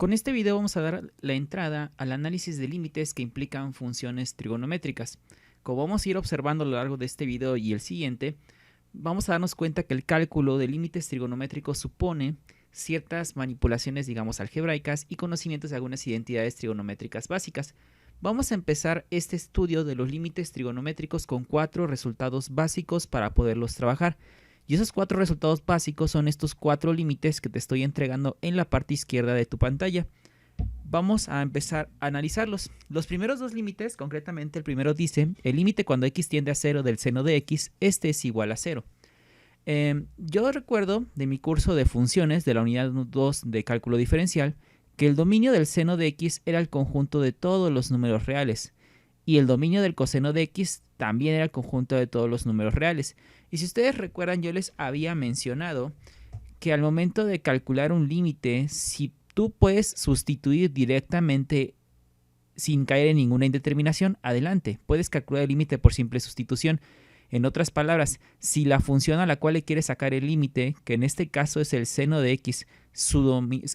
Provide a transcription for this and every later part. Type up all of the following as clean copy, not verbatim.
Con este video vamos a dar la entrada al análisis de límites que implican funciones trigonométricas. Como vamos a ir observando a lo largo de este video y el siguiente, vamos a darnos cuenta que el cálculo de límites trigonométricos supone ciertas manipulaciones, digamos, algebraicas y conocimientos de algunas identidades trigonométricas básicas. Vamos a empezar este estudio de los límites trigonométricos con 4 resultados básicos para poderlos trabajar. Y esos 4 resultados básicos son estos 4 límites que te estoy entregando en la parte izquierda de tu pantalla. Vamos a empezar a analizarlos. Los primeros 2 límites, concretamente el primero dice, el límite cuando x tiende a 0 del seno de x, este es igual a 0. Yo recuerdo de mi curso de funciones de la unidad 2 de cálculo diferencial que el dominio del seno de x era el conjunto de todos los números reales. Y el dominio del coseno de x también era el conjunto de todos los números reales. Y si ustedes recuerdan, yo les había mencionado que al momento de calcular un límite, si tú puedes sustituir directamente sin caer en ninguna indeterminación, adelante, puedes calcular el límite por simple sustitución. En otras palabras, si la función a la cual le quieres sacar el límite, que en este caso es el seno de x,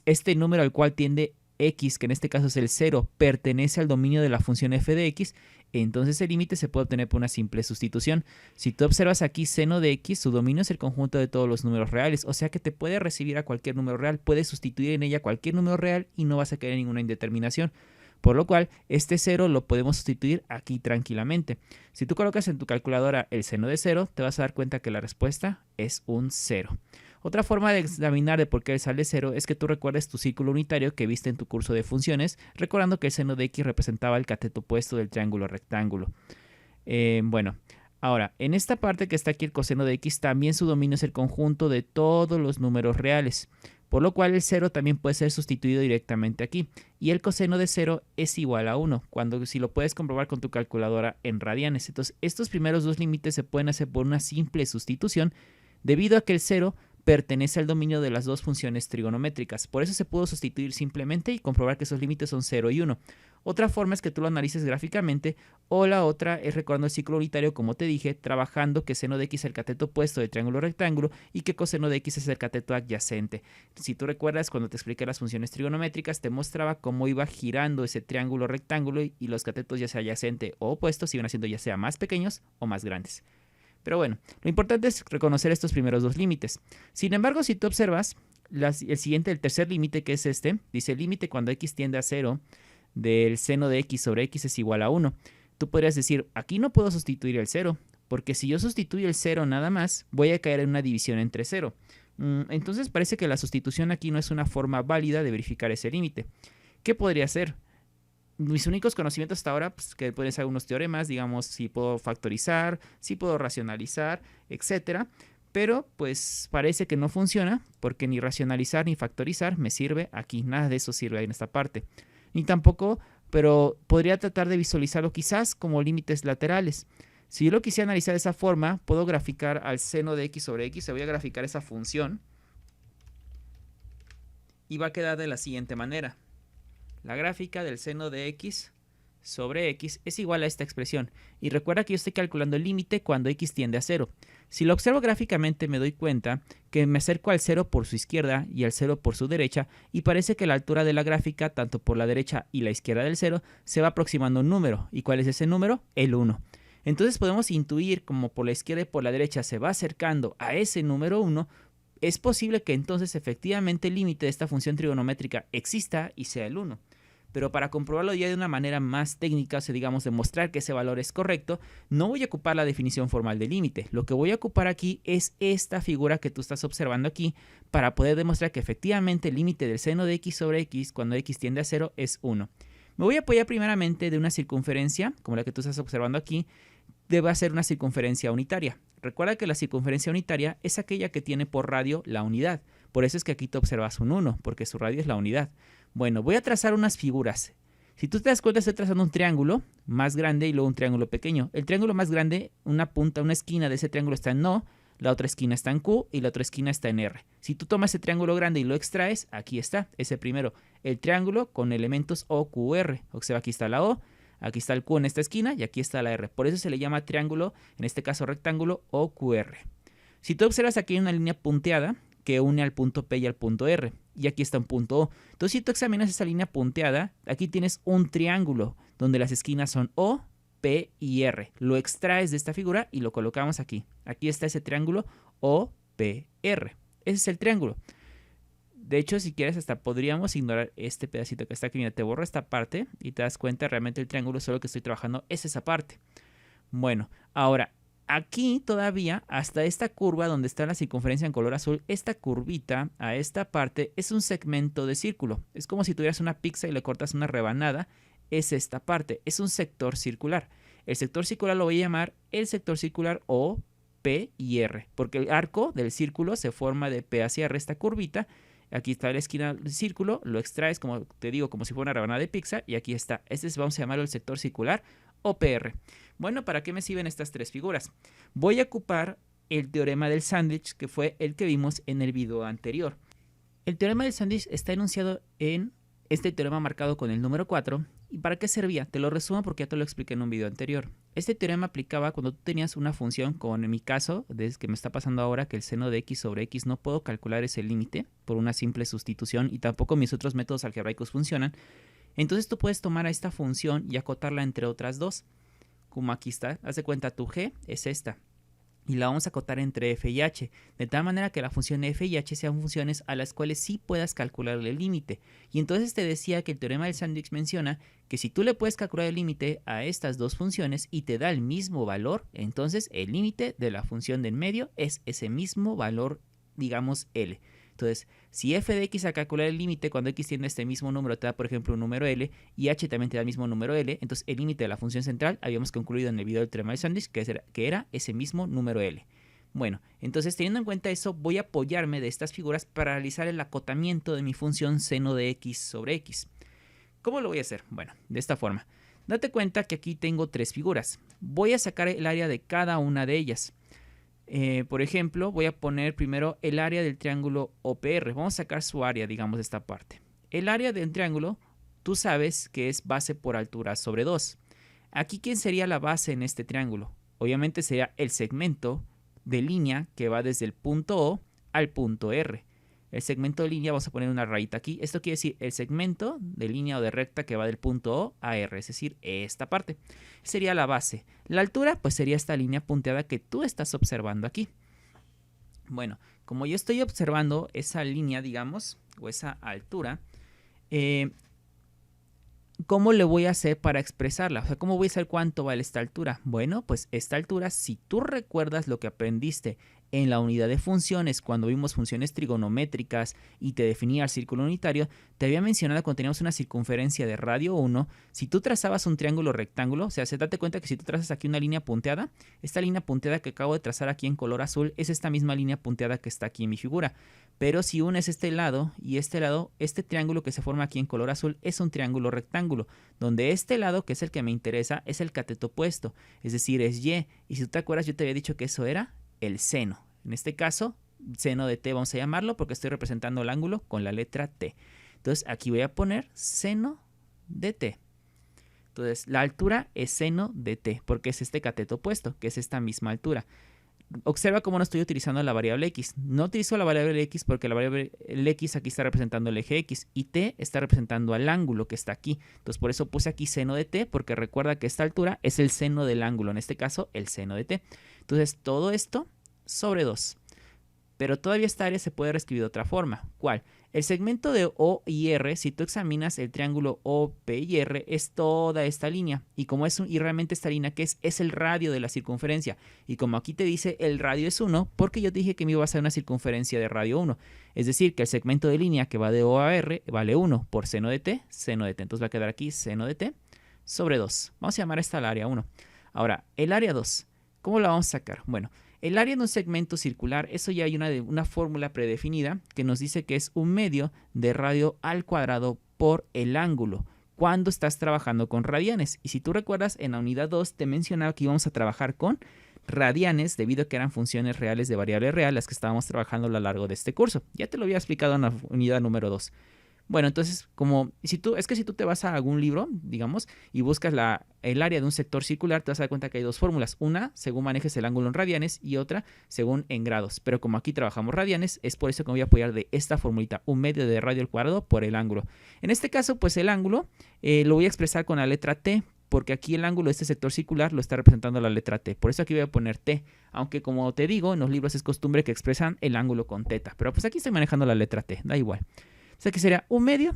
este número al cual tiende x, que en este caso es el 0, pertenece al dominio de la función f de x, entonces el límite se puede obtener por una simple sustitución. Si tú observas aquí seno de x, su dominio es el conjunto de todos los números reales, o sea que te puede recibir a cualquier número real, puedes sustituir en ella cualquier número real y no vas a caer en ninguna indeterminación. Por lo cual, este 0 lo podemos sustituir aquí tranquilamente. Si tú colocas en tu calculadora el seno de 0, te vas a dar cuenta que la respuesta es un 0. Otra forma de examinar de por qué sale 0 es que tú recuerdes tu círculo unitario que viste en tu curso de funciones, recordando que el seno de x representaba el cateto opuesto del triángulo rectángulo. Ahora, en esta parte que está aquí el coseno de x, también su dominio es el conjunto de todos los números reales. Por lo cual el 0 también puede ser sustituido directamente aquí. Y el coseno de 0 es igual a 1, si lo puedes comprobar con tu calculadora en radianes. Entonces, estos primeros 2 límites se pueden hacer por una simple sustitución, debido a que el 0 pertenece al dominio de las 2 funciones trigonométricas. Por eso se pudo sustituir simplemente y comprobar que esos límites son 0 y 1. Otra forma es que tú lo analices gráficamente, o la otra es recordando el ciclo unitario, como te dije, trabajando que seno de x es el cateto opuesto del triángulo rectángulo y que coseno de x es el cateto adyacente. Si tú recuerdas, cuando te expliqué las funciones trigonométricas, te mostraba cómo iba girando ese triángulo rectángulo y los catetos ya sea adyacente o opuestos iban haciendo ya sea más pequeños o más grandes. Pero bueno, lo importante es reconocer estos primeros 2 límites. Sin embargo, si tú observas el tercer límite, que es este, dice el límite cuando x tiende a 0 del seno de x sobre x es igual a 1. Tú podrías decir, aquí no puedo sustituir el 0, porque si yo sustituyo el 0 nada más, voy a caer en una división entre 0. Entonces parece que la sustitución aquí no es una forma válida de verificar ese límite. ¿Qué podría ser? Mis únicos conocimientos hasta ahora, pues, que pueden ser algunos teoremas, digamos, si puedo factorizar, si puedo racionalizar, etcétera. Pero pues parece que no funciona, porque ni racionalizar ni factorizar me sirve aquí. Nada de eso sirve ahí en esta parte. Ni tampoco, pero podría tratar de visualizarlo quizás como límites laterales. Si yo lo quisiera analizar de esa forma, puedo graficar al seno de x sobre x. Se voy a graficar esa función. Y va a quedar de la siguiente manera. La gráfica del seno de x sobre x es igual a esta expresión. Y recuerda que yo estoy calculando el límite cuando x tiende a 0. Si lo observo gráficamente me doy cuenta que me acerco al 0 por su izquierda y al 0 por su derecha, y parece que la altura de la gráfica, tanto por la derecha y la izquierda del 0, se va aproximando a un número. ¿Y cuál es ese número? El 1. Entonces podemos intuir como por la izquierda y por la derecha se va acercando a ese número 1, es posible que entonces efectivamente el límite de esta función trigonométrica exista y sea el 1. Pero para comprobarlo ya de una manera más técnica, o sea, digamos, demostrar que ese valor es correcto, no voy a ocupar la definición formal del límite. Lo que voy a ocupar aquí es esta figura que tú estás observando aquí para poder demostrar que efectivamente el límite del seno de x sobre x cuando x tiende a 0 es 1. Me voy a apoyar primeramente de una circunferencia, como la que tú estás observando aquí, debe ser una circunferencia unitaria. Recuerda que la circunferencia unitaria es aquella que tiene por radio la unidad. Por eso es que aquí te observas un 1, porque su radio es la unidad. Bueno, voy a trazar unas figuras. Si tú te das cuenta, estoy trazando un triángulo más grande y luego un triángulo pequeño. El triángulo más grande, una punta, una esquina de ese triángulo está en O, la otra esquina está en Q y la otra esquina está en R. Si tú tomas ese triángulo grande y lo extraes, aquí está, ese primero, el triángulo con elementos O, Q, R. O sea, aquí está la O, aquí está el Q en esta esquina y aquí está la R. Por eso se le llama triángulo, en este caso rectángulo, OQR. Si tú observas aquí hay una línea punteada, que une al punto P y al punto R. Y aquí está un punto O. Entonces, si tú examinas esa línea punteada, aquí tienes un triángulo donde las esquinas son O, P y R. Lo extraes de esta figura y lo colocamos aquí. Aquí está ese triángulo O, P, R. Ese es el triángulo. De hecho, si quieres, hasta podríamos ignorar este pedacito que está aquí. Mira, te borro esta parte y te das cuenta realmente el triángulo, solo que estoy trabajando es esa parte. Bueno, ahora, aquí todavía, hasta esta curva donde está la circunferencia en color azul, esta curvita a esta parte es un segmento de círculo. Es como si tuvieras una pizza y le cortas una rebanada. Es esta parte, es un sector circular. El sector circular lo voy a llamar el sector circular O, P y R, porque el arco del círculo se forma de P hacia R, esta curvita. Aquí está la esquina del círculo, lo extraes, como te digo, como si fuera una rebanada de pizza, y aquí está. Este vamos a llamarlo el sector circular OPR. Bueno, ¿para qué me sirven estas tres figuras? Voy a ocupar el teorema del sándwich, que fue el que vimos en el video anterior. El teorema del sándwich está enunciado en este teorema marcado con el número 4. ¿Y para qué servía? Te lo resumo porque ya te lo expliqué en un video anterior. Este teorema aplicaba cuando tú tenías una función, como en mi caso, desde que me está pasando ahora, que el seno de x sobre x no puedo calcular ese límite por una simple sustitución y tampoco mis otros métodos algebraicos funcionan. Entonces tú puedes tomar a esta función y acotarla entre otras dos. Como aquí está, haz de cuenta, tu g es esta. Y la vamos a acotar entre f y h, de tal manera que la función f y h sean funciones a las cuales sí puedas calcular el límite. Y entonces te decía que el teorema del sándwich menciona que si tú le puedes calcular el límite a estas dos funciones y te da el mismo valor, entonces el límite de la función de en medio es ese mismo valor, digamos L. Entonces, si f de x a calcular el límite cuando x tiene este mismo número te da, por ejemplo, un número L y h también te da el mismo número L, entonces el límite de la función central habíamos concluido en el video del teorema del sándwich que era ese mismo número L. Bueno, entonces teniendo en cuenta eso, voy a apoyarme de estas figuras para realizar el acotamiento de mi función seno de x sobre x. ¿Cómo lo voy a hacer? Bueno, de esta forma. Date cuenta que aquí tengo tres figuras. Voy a sacar el área de cada una de ellas. Por ejemplo, voy a poner primero el área del triángulo OPR. Vamos a sacar su área, digamos, de esta parte. El área del triángulo, tú sabes que es base por altura sobre 2. Aquí, ¿quién sería la base en este triángulo? Obviamente sería el segmento de línea que va desde el punto O al punto R. El segmento de línea, vamos a poner una rayita aquí. Esto quiere decir el segmento de línea o de recta que va del punto O a R, es decir, esta parte. Sería la base. La altura, pues sería esta línea punteada que tú estás observando aquí. Bueno, como yo estoy observando esa línea, digamos, o esa altura, ¿cómo le voy a hacer para expresarla? O sea, ¿cómo voy a saber cuánto vale esta altura? Bueno, pues esta altura, si tú recuerdas lo que aprendiste en la unidad de funciones, cuando vimos funciones trigonométricas y te definía el círculo unitario, te había mencionado cuando teníamos una circunferencia de radio 1, si tú trazabas un triángulo rectángulo, o sea, date cuenta que si tú trazas aquí una línea punteada, esta línea punteada que acabo de trazar aquí en color azul es esta misma línea punteada que está aquí en mi figura. Pero si unes este lado y este lado, este triángulo que se forma aquí en color azul es un triángulo rectángulo, donde este lado, que es el que me interesa, es el cateto opuesto, es decir, es Y. Y si tú te acuerdas, yo te había dicho que eso era el seno. En este caso, seno de t vamos a llamarlo porque estoy representando el ángulo con la letra t. Entonces aquí voy a poner seno de t. Entonces la altura es seno de t porque es este cateto opuesto, que es esta misma altura. Observa cómo no estoy utilizando la variable x. No utilizo la variable x porque la variable x aquí está representando el eje x y t está representando al ángulo que está aquí. Entonces por eso puse aquí seno de t porque recuerda que esta altura es el seno del ángulo, en este caso el seno de t. Entonces todo esto sobre 2. Pero todavía esta área se puede reescribir de otra forma. ¿Cuál? El segmento de O y R, si tú examinas el triángulo OP y R, es toda esta línea. Y como es y realmente esta línea que es el radio de la circunferencia. Y como aquí te dice el radio es 1, porque yo te dije que me iba a ser una circunferencia de radio 1. Es decir, que el segmento de línea que va de O a R vale 1 por seno de t, seno de t. Entonces va a quedar aquí seno de t sobre 2. Vamos a llamar esta el área 1. Ahora, el área 2, ¿cómo la vamos a sacar? Bueno, el área de un segmento circular, eso ya hay una fórmula predefinida que nos dice que es un medio de radio al cuadrado por el ángulo cuando estás trabajando con radianes. Y si tú recuerdas, en la unidad 2 te mencionaba que íbamos a trabajar con radianes debido a que eran funciones reales de variable real las que estábamos trabajando a lo largo de este curso. Ya te lo había explicado en la unidad número 2. Bueno, entonces, si tú te vas a algún libro, digamos, y buscas el área de un sector circular, te vas a dar cuenta que hay dos fórmulas. Una, según manejes el ángulo en radianes, y otra, según en grados. Pero como aquí trabajamos radianes, es por eso que me voy a apoyar de esta formulita, 1/2 de radio al cuadrado por el ángulo. En este caso, pues el ángulo lo voy a expresar con la letra T, porque aquí el ángulo de este sector circular lo está representando la letra T. Por eso aquí voy a poner T, aunque como te digo, en los libros es costumbre que expresan el ángulo con teta. Pero pues aquí estoy manejando la letra T, da igual. O sea que sería 1/2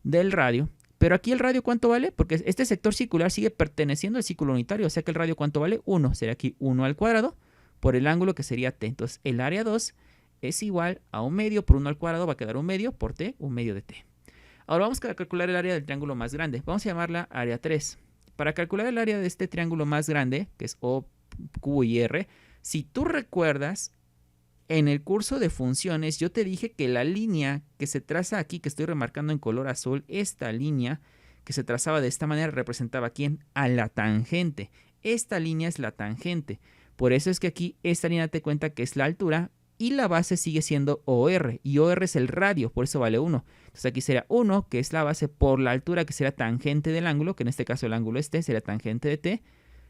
del radio. Pero aquí el radio, ¿cuánto vale? Porque este sector circular sigue perteneciendo al círculo unitario. O sea que el radio, ¿cuánto vale? 1. Sería aquí 1 al cuadrado por el ángulo que sería T. Entonces el área 2 es igual a 1/2 por 1 al cuadrado. Va a quedar 1/2 por T, 1/2 de T. Ahora vamos a calcular el área del triángulo más grande. Vamos a llamarla área 3. Para calcular el área de este triángulo más grande, que es O, Q y R, si tú recuerdas, en el curso de funciones yo te dije que la línea que se traza aquí, que estoy remarcando en color azul, esta línea que se trazaba de esta manera representaba ¿a quién? A la tangente. Esta línea es la tangente. Por eso es que aquí esta línea te cuenta que es la altura y la base sigue siendo OR. Y OR es el radio, por eso vale 1. Entonces aquí sería 1, que es la base, por la altura que será tangente del ángulo, que en este caso el ángulo es T, será tangente de T,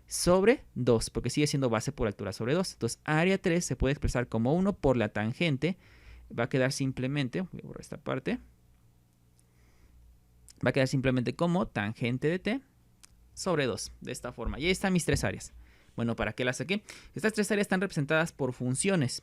sobre 2, porque sigue siendo base por altura sobre 2. Entonces, área 3 se puede expresar como 1 por la tangente. Va a quedar simplemente, voy a borrar esta parte, va a quedar simplemente como tangente de T sobre 2, de esta forma. Y ahí están mis tres áreas. Bueno, ¿para qué las saqué? Estas tres áreas están representadas por funciones.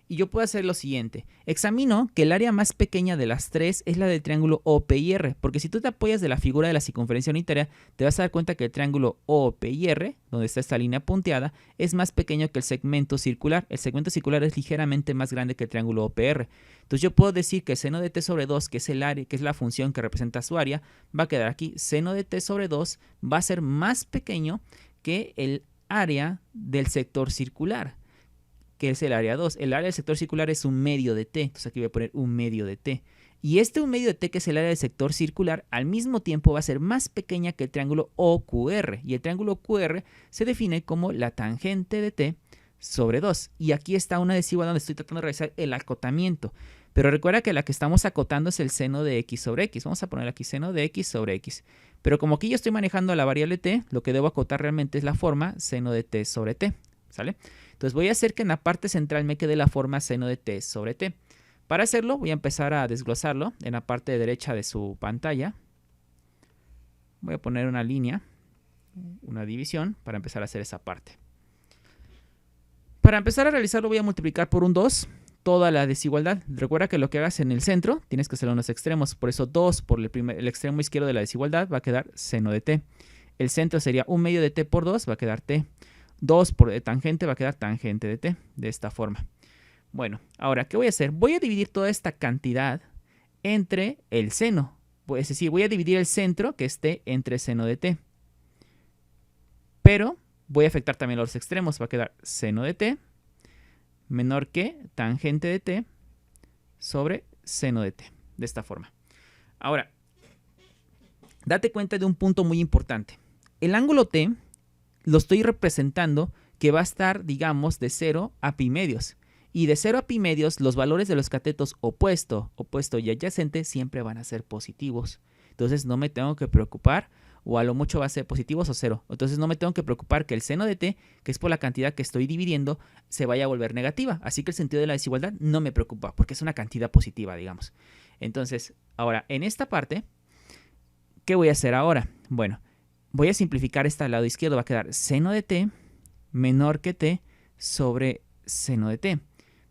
Y yo puedo hacer lo siguiente. Examino que el área más pequeña de las tres es la del triángulo OP/R, porque si tú te apoyas de la figura de la circunferencia unitaria, te vas a dar cuenta que el triángulo OP/R, donde está esta línea punteada, es más pequeño que el segmento circular. El segmento circular es ligeramente más grande que el triángulo OP/R. Entonces yo puedo decir que seno de T sobre 2, que es el área, que es la función que representa su área, va a quedar aquí. Seno de T sobre 2 va a ser más pequeño que el área del sector circular, que es el área 2. El área del sector circular es 1/2 de T. Entonces aquí voy a poner 1/2 de T. Y este 1/2 de T, que es el área del sector circular, al mismo tiempo va a ser más pequeña que el triángulo OQR. Y el triángulo QR se define como la tangente de T sobre 2. Y aquí está una desigualdad donde estoy tratando de realizar el acotamiento. Pero recuerda que la que estamos acotando es el seno de X sobre X. Vamos a poner aquí seno de X sobre X. Pero como aquí yo estoy manejando la variable T, lo que debo acotar realmente es la forma seno de T sobre T. ¿Sale? Entonces voy a hacer que en la parte central me quede la forma seno de T sobre T. Para hacerlo voy a empezar a desglosarlo en la parte derecha de su pantalla. Voy a poner una línea, una división, para empezar a hacer esa parte. Para empezar a realizarlo voy a multiplicar por un 2 toda la desigualdad. Recuerda que lo que hagas en el centro tienes que hacerlo en los extremos. Por eso 2 por el extremo izquierdo de la desigualdad va a quedar seno de T. El centro sería 1/2 de T por 2, va a quedar T. 2 por tangente va a quedar tangente de T, de esta forma. Bueno, ahora, ¿qué voy a hacer? Voy a dividir toda esta cantidad entre el seno. Es decir, voy a dividir el centro, que esté entre seno de T. Pero voy a afectar también los extremos. Va a quedar seno de T menor que tangente de T sobre seno de T, de esta forma. Ahora, date cuenta de un punto muy importante. El ángulo T lo estoy representando que va a estar, digamos, de 0 a pi medios. Y de 0 a pi medios, los valores de los catetos opuesto y adyacente siempre van a ser positivos. Entonces no me tengo que preocupar, o a lo mucho va a ser positivos o 0. Entonces no me tengo que preocupar que el seno de T, que es por la cantidad que estoy dividiendo, se vaya a volver negativa. Así que el sentido de la desigualdad no me preocupa, porque es una cantidad positiva, digamos. Entonces, ahora, en esta parte, ¿qué voy a hacer ahora? Bueno, voy a simplificar esta al lado izquierdo. Va a quedar seno de T menor que T sobre seno de T.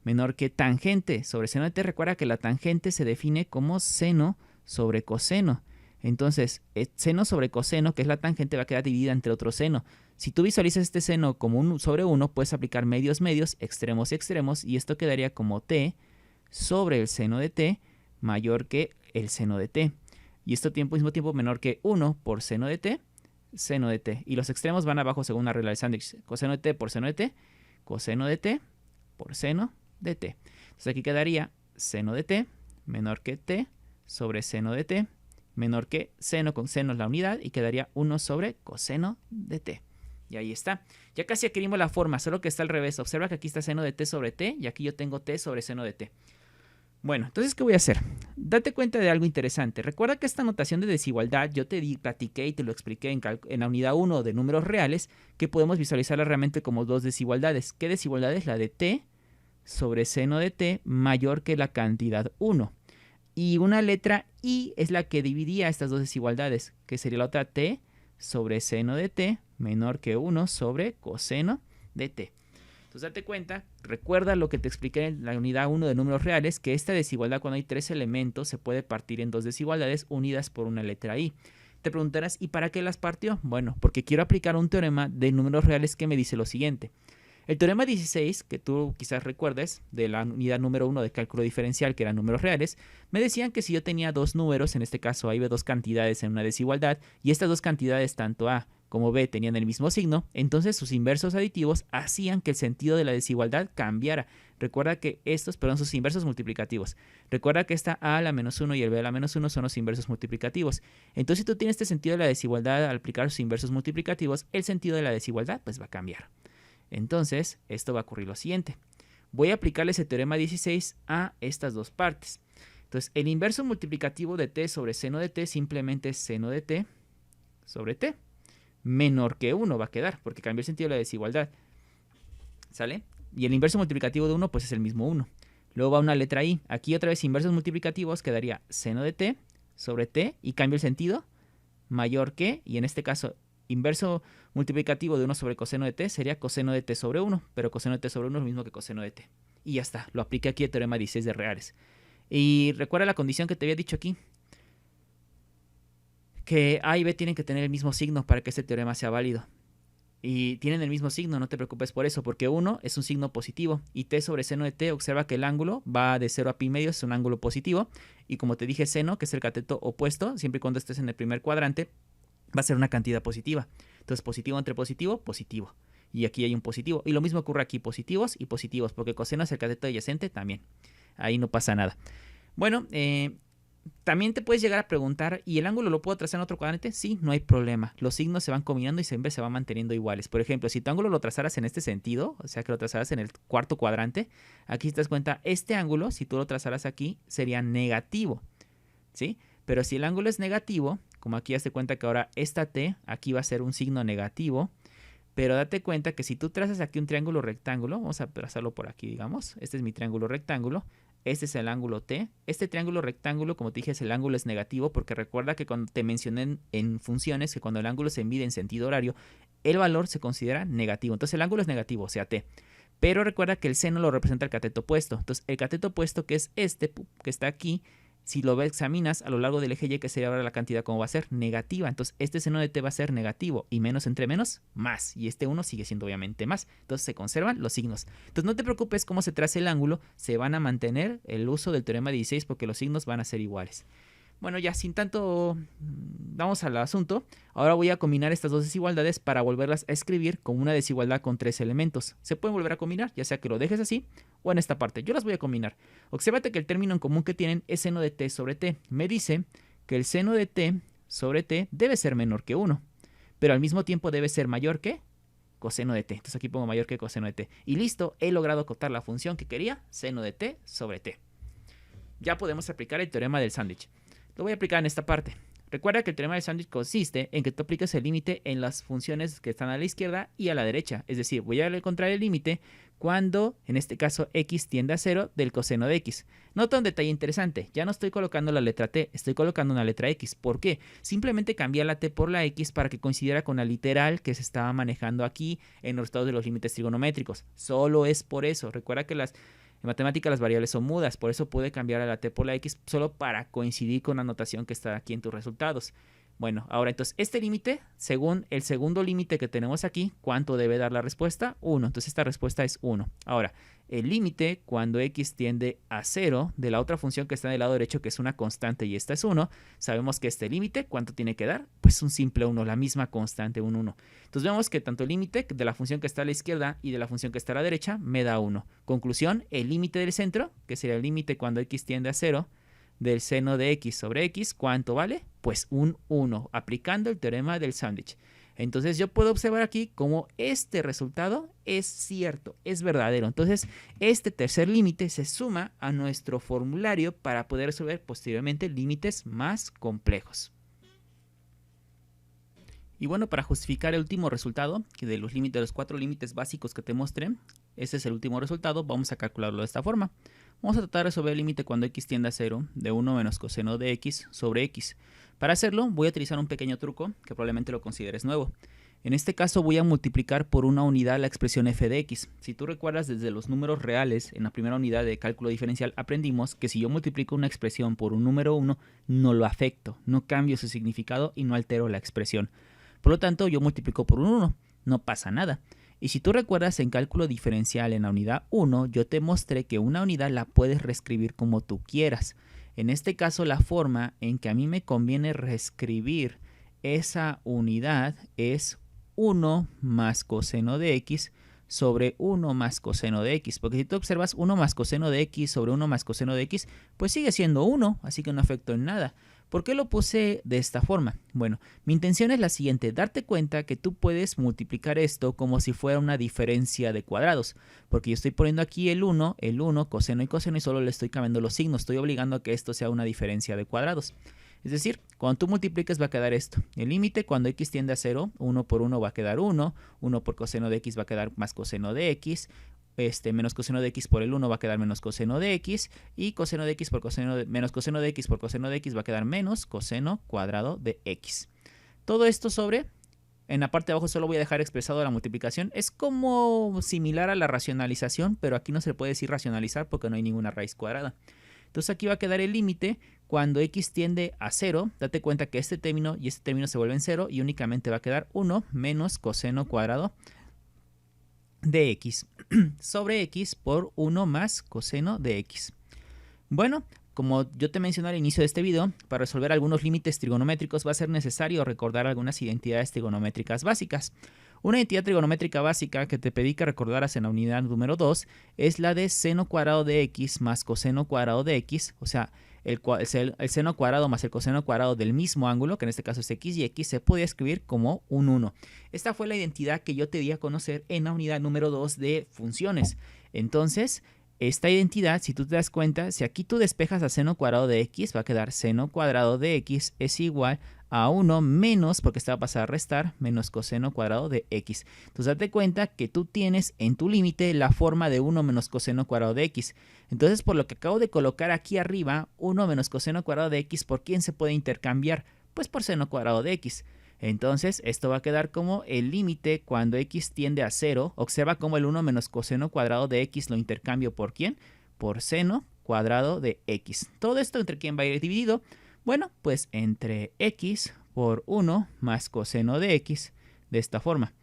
Menor que tangente sobre seno de T. Recuerda que la tangente se define como seno sobre coseno. Entonces, seno sobre coseno, que es la tangente, va a quedar dividida entre otro seno. Si tú visualizas este seno como 1 sobre 1, puedes aplicar medios, extremos y extremos, y esto quedaría como T sobre el seno de T mayor que el seno de T. Y esto al mismo tiempo menor que 1 por seno de T, seno de T. Y los extremos van abajo según la regla de Sandwich. Coseno de T por seno de T, coseno de T por seno de T. Entonces aquí quedaría seno de T menor que T sobre seno de T menor que seno con seno es la unidad y quedaría 1 sobre coseno de T. Y ahí está. Ya casi adquirimos la forma, solo que está al revés. Observa que aquí está seno de T sobre T y aquí yo tengo T sobre seno de T. Bueno, entonces, ¿qué voy a hacer? Date cuenta de algo interesante. Recuerda que esta notación de desigualdad yo te platiqué y te lo expliqué en la unidad 1 de números reales, que podemos visualizarla realmente como dos desigualdades. ¿Qué desigualdad es? La de t sobre seno de t mayor que la cantidad 1. Y una letra i es la que dividía estas dos desigualdades, que sería la otra t sobre seno de t menor que 1 sobre coseno de t. Entonces date cuenta, recuerda lo que te expliqué en la unidad 1 de números reales, que esta desigualdad cuando hay tres elementos se puede partir en dos desigualdades unidas por una letra i. Te preguntarás, ¿y para qué las partió? Bueno, porque quiero aplicar un teorema de números reales que me dice lo siguiente. El teorema 16, que tú quizás recuerdes, de la unidad número 1 de cálculo diferencial, que eran números reales, me decían que si yo tenía dos números, en este caso A y B, dos cantidades en una desigualdad, y estas dos cantidades, tanto A como B, tenían el mismo signo, entonces sus inversos aditivos hacían que el sentido de la desigualdad cambiara. Recuerda que sus inversos multiplicativos. Recuerda que esta A a la menos 1 y el B a la menos 1 son los inversos multiplicativos. Entonces, si tú tienes este sentido de la desigualdad al aplicar sus inversos multiplicativos, el sentido de la desigualdad pues va a cambiar. Entonces, esto va a ocurrir lo siguiente. Voy a aplicarle ese teorema 16 a estas dos partes. Entonces, el inverso multiplicativo de t sobre seno de t simplemente es seno de t sobre t. Menor que 1 va a quedar, porque cambia el sentido de la desigualdad. ¿Sale? Y el inverso multiplicativo de 1 pues es el mismo 1. Luego va una letra i. Aquí otra vez inversos multiplicativos quedaría seno de t sobre t y cambia el sentido mayor que, y en este caso inverso multiplicativo de 1 sobre coseno de t sería coseno de t sobre 1, pero coseno de t sobre 1 es lo mismo que coseno de t. Y ya está, lo apliqué aquí el teorema 16 de reales. Y recuerda la condición que te había dicho aquí, que A y B tienen que tener el mismo signo para que este teorema sea válido. Y tienen el mismo signo, no te preocupes por eso, porque 1 es un signo positivo y t sobre seno de t, observa que el ángulo va de 0 a pi medio, es un ángulo positivo. Y como te dije, seno, que es el cateto opuesto, siempre y cuando estés en el primer cuadrante, va a ser una cantidad positiva. Entonces, positivo entre positivo, positivo. Y aquí hay un positivo. Y lo mismo ocurre aquí, positivos y positivos, porque coseno es el cateto adyacente también. Ahí no pasa nada. Bueno, también te puedes llegar a preguntar, ¿y el ángulo lo puedo trazar en otro cuadrante? Sí, no hay problema. Los signos se van combinando y siempre se van manteniendo iguales. Por ejemplo, si tu ángulo lo trazaras en este sentido, o sea que lo trazaras en el cuarto cuadrante, aquí te das cuenta, este ángulo, si tú lo trazaras aquí, sería negativo, ¿sí? Pero si el ángulo es negativo, como aquí ya te cuenta que ahora esta t, aquí va a ser un signo negativo, pero date cuenta que si tú trazas aquí un triángulo rectángulo, vamos a trazarlo por aquí, digamos, este es mi triángulo rectángulo, este es el ángulo T. Este triángulo rectángulo, como te dije, el ángulo es negativo porque recuerda que cuando te mencioné en funciones que cuando el ángulo se mide en sentido horario, el valor se considera negativo. Entonces el ángulo es negativo, o sea, T. Pero recuerda que el seno lo representa el cateto opuesto. Entonces el cateto opuesto, que es este, que está aquí, si lo examinas a lo largo del eje Y, que sería ahora la cantidad, ¿cómo va a ser? Negativa. Entonces este seno de t va a ser negativo. Y menos entre menos, más. Y este 1 sigue siendo obviamente más. Entonces se conservan los signos. Entonces no te preocupes cómo se traza el ángulo. Se van a mantener el uso del teorema 16 porque los signos van a ser iguales. Bueno, ya sin tanto, vamos al asunto. Ahora voy a combinar estas dos desigualdades para volverlas a escribir como una desigualdad con tres elementos. Se pueden volver a combinar, ya sea que lo dejes así o en esta parte. Yo las voy a combinar. Obsérvate que el término en común que tienen es seno de t sobre t. Me dice que el seno de t sobre t debe ser menor que 1, pero al mismo tiempo debe ser mayor que coseno de t. Entonces aquí pongo mayor que coseno de t. Y listo, he logrado acotar la función que quería, seno de t sobre t. Ya podemos aplicar el teorema del sándwich. Lo voy a aplicar en esta parte. Recuerda que el teorema del sándwich consiste en que tú apliques el límite en las funciones que están a la izquierda y a la derecha. Es decir, voy a encontrar el límite cuando, en este caso, x tiende a 0 del coseno de x. Nota un detalle interesante. Ya no estoy colocando la letra t, estoy colocando una letra x. ¿Por qué? Simplemente cambié la t por la x para que coincidiera con la literal que se estaba manejando aquí en los resultados de los límites trigonométricos. Solo es por eso. Recuerda que en matemática las variables son mudas, por eso pude cambiar a la t por la x solo para coincidir con la notación que está aquí en tus resultados. Bueno, ahora entonces este límite, según el segundo límite que tenemos aquí, ¿cuánto debe dar la respuesta? 1. Entonces esta respuesta es 1. Ahora, el límite cuando x tiende a 0 de la otra función que está en el lado derecho, que es una constante y esta es 1, sabemos que este límite, ¿cuánto tiene que dar? Pues un simple 1, la misma constante, un 1. Entonces vemos que tanto el límite de la función que está a la izquierda y de la función que está a la derecha me da 1. Conclusión, el límite del centro, que sería el límite cuando x tiende a 0, del seno de x sobre x, ¿cuánto vale? Pues un 1, aplicando el teorema del sándwich. Entonces yo puedo observar aquí cómo este resultado es cierto, es verdadero. Entonces este tercer límite se suma a nuestro formulario para poder resolver posteriormente límites más complejos. Y bueno, para justificar el último resultado, que de los 4 límites básicos que te mostré, ese es el último resultado, vamos a calcularlo de esta forma. Vamos a tratar de resolver el límite cuando x tiende a 0 de 1 menos coseno de x sobre x. Para hacerlo voy a utilizar un pequeño truco que probablemente lo consideres nuevo. En este caso voy a multiplicar por una unidad la expresión f de x. Si tú recuerdas, desde los números reales en la primera unidad de cálculo diferencial aprendimos que si yo multiplico una expresión por un número 1 no lo afecto, no cambio su significado y no altero la expresión. Por lo tanto, yo multiplico por un 1, no pasa nada. Y si tú recuerdas, en cálculo diferencial en la unidad 1, yo te mostré que una unidad la puedes reescribir como tú quieras. En este caso, la forma en que a mí me conviene reescribir esa unidad es 1 más coseno de x sobre 1 más coseno de x. Porque si tú observas 1 más coseno de x sobre 1 más coseno de x, pues sigue siendo 1, así que no afectó en nada. ¿Por qué lo puse de esta forma? Bueno, mi intención es la siguiente, darte cuenta que tú puedes multiplicar esto como si fuera una diferencia de cuadrados, porque yo estoy poniendo aquí el 1, coseno y coseno y solo le estoy cambiando los signos, estoy obligando a que esto sea una diferencia de cuadrados. Es decir, cuando tú multipliques va a quedar esto. El límite cuando x tiende a 0, 1 por 1 va a quedar 1, 1 por coseno de x va a quedar más coseno de x, menos coseno de x por el 1 va a quedar menos coseno de x, y coseno de x por coseno de, menos coseno de x por coseno de x va a quedar menos coseno cuadrado de x. Todo esto sobre, en la parte de abajo solo voy a dejar expresado la multiplicación. Es como similar a la racionalización, pero aquí no se le puede decir racionalizar porque no hay ninguna raíz cuadrada. Entonces aquí va a quedar el límite cuando x tiende a 0. Date cuenta que este término y este término se vuelven 0 y únicamente va a quedar 1 menos coseno cuadrado de x sobre x por 1 más coseno de x. Bueno, como yo te mencioné al inicio de este video, para resolver algunos límites trigonométricos va a ser necesario recordar algunas identidades trigonométricas básicas. Una identidad trigonométrica básica que te pedí que recordaras en la unidad número 2 es la de seno cuadrado de x más coseno cuadrado de x, o sea, el seno cuadrado más el coseno cuadrado del mismo ángulo, que en este caso es x y x, se podía escribir como un 1. Esta fue la identidad que yo te di a conocer en la unidad número 2 de funciones. Entonces, esta identidad, si tú te das cuenta, si aquí tú despejas a seno cuadrado de x, va a quedar seno cuadrado de x es igual a 1 menos, porque esta va a pasar a restar, menos coseno cuadrado de x. Entonces date cuenta que tú tienes en tu límite la forma de 1 menos coseno cuadrado de x. Entonces por lo que acabo de colocar aquí arriba, 1 menos coseno cuadrado de x, ¿por quién se puede intercambiar? Pues por seno cuadrado de x. Entonces esto va a quedar como el límite cuando x tiende a 0. Observa cómo el 1 menos coseno cuadrado de x lo intercambio por ¿quién? Por seno cuadrado de x. Todo esto entre quién va a ir dividido. Bueno, pues entre x por 1 más coseno de x, de esta forma.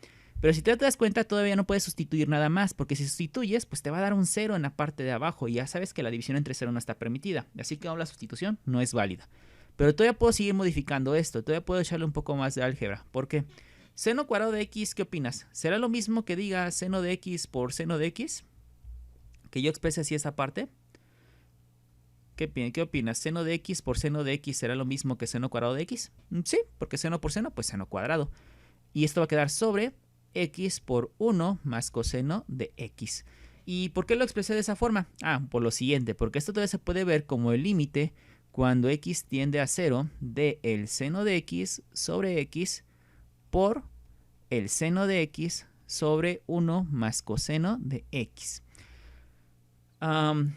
Pero si te das cuenta, todavía no puedes sustituir nada más, porque si sustituyes, pues te va a dar un 0 en la parte de abajo, y ya sabes que la división entre 0 no está permitida, así que la sustitución no es válida. Pero todavía puedo seguir modificando esto, todavía puedo echarle un poco más de álgebra. ¿Por qué? Seno cuadrado de x, ¿qué opinas? ¿Será lo mismo que diga seno de x por seno de x? Que yo exprese así esa parte. ¿Qué opinas? ¿Seno de x por seno de x será lo mismo que seno cuadrado de x? Sí, porque seno por seno, pues seno cuadrado. Y esto va a quedar sobre x por 1 más coseno de x. ¿Y por qué lo expresé de esa forma? Por lo siguiente, porque esto todavía se puede ver como el límite cuando x tiende a 0 de el seno de x sobre x por el seno de x sobre 1 más coseno de x.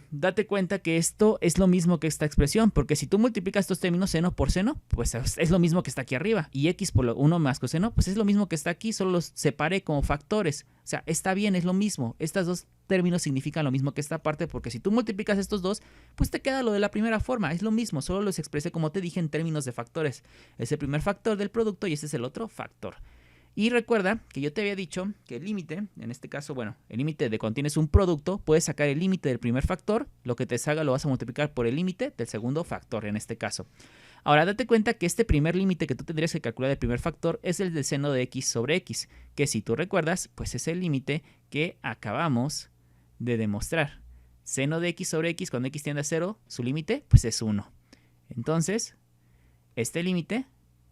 Date cuenta que esto es lo mismo que esta expresión, porque si tú multiplicas estos términos seno por seno, pues es lo mismo que está aquí arriba, y x por 1 más coseno, pues es lo mismo que está aquí, solo los separé como factores. O sea, está bien, es lo mismo. Estos dos términos significan lo mismo que esta parte, porque si tú multiplicas estos dos, pues te queda lo de la primera forma, es lo mismo, solo los expresé como te dije en términos de factores. Es el primer factor del producto y este es el otro factor. Y recuerda que yo te había dicho que el límite, en este caso, bueno, el límite de cuando tienes un producto, puedes sacar el límite del primer factor, lo que te salga lo vas a multiplicar por el límite del segundo factor en este caso. Ahora date cuenta que este primer límite que tú tendrías que calcular del primer factor es el del seno de x sobre x, que si tú recuerdas, pues es el límite que acabamos de demostrar. Seno de x sobre x cuando x tiende a 0, su límite pues es 1. Entonces, este límite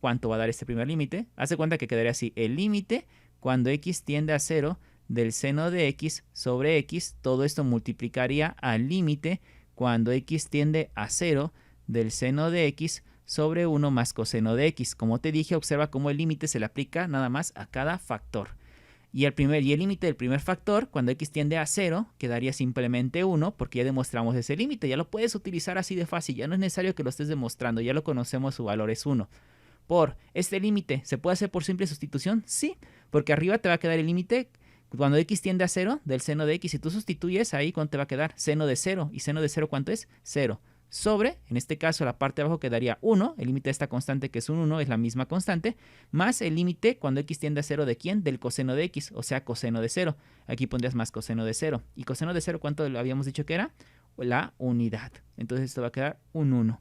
cuánto va a dar este primer límite. Haz de cuenta que quedaría así. El límite cuando x tiende a 0 del seno de x sobre x. Todo esto multiplicaría al límite cuando x tiende a 0 del seno de x sobre 1 más coseno de x. Como te dije, observa cómo el límite se le aplica nada más a cada factor. Y el límite del primer factor, cuando x tiende a 0, quedaría simplemente 1, porque ya demostramos ese límite. Ya lo puedes utilizar así de fácil, ya no es necesario que lo estés demostrando, ya lo conocemos, su valor es 1. Por este límite, ¿se puede hacer por simple sustitución? Sí, porque arriba te va a quedar el límite cuando x tiende a 0 del seno de x. Si tú sustituyes ahí, ¿cuánto te va a quedar? Seno de 0. ¿Y seno de 0 cuánto es? 0. Sobre, en este caso, la parte de abajo quedaría 1, el límite de esta constante que es un 1, es la misma constante, más el límite cuando x tiende a 0 de ¿quién? Del coseno de x, o sea, coseno de 0. Aquí pondrías más coseno de 0. ¿Y coseno de 0 cuánto habíamos dicho que era? La unidad. Entonces esto va a quedar un 1.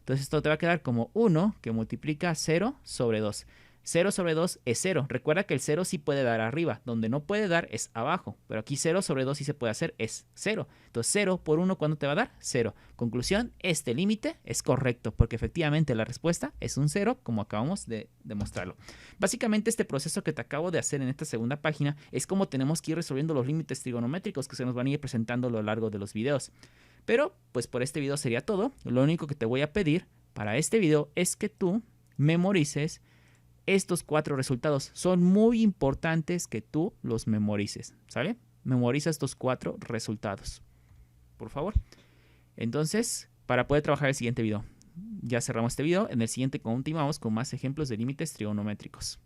Entonces esto te va a quedar como 1 que multiplica 0 sobre 2. 0 sobre 2 es 0. Recuerda que el 0 sí puede dar arriba. Donde no puede dar es abajo. Pero aquí 0 sobre 2 sí se puede hacer, es 0. Entonces 0 por 1, ¿cuánto te va a dar? 0. Conclusión, este límite es correcto porque efectivamente la respuesta es un 0 como acabamos de demostrarlo. Básicamente este proceso que te acabo de hacer en esta segunda página es como tenemos que ir resolviendo los límites trigonométricos que se nos van a ir presentando a lo largo de los videos. Pero pues por este video sería todo. Lo único que te voy a pedir para este video es que tú memorices estos 4 resultados. Son muy importantes que tú los memorices, ¿sale? Memoriza estos 4 resultados, por favor. Entonces, para poder trabajar el siguiente video. Ya cerramos este video. En el siguiente continuamos con más ejemplos de límites trigonométricos.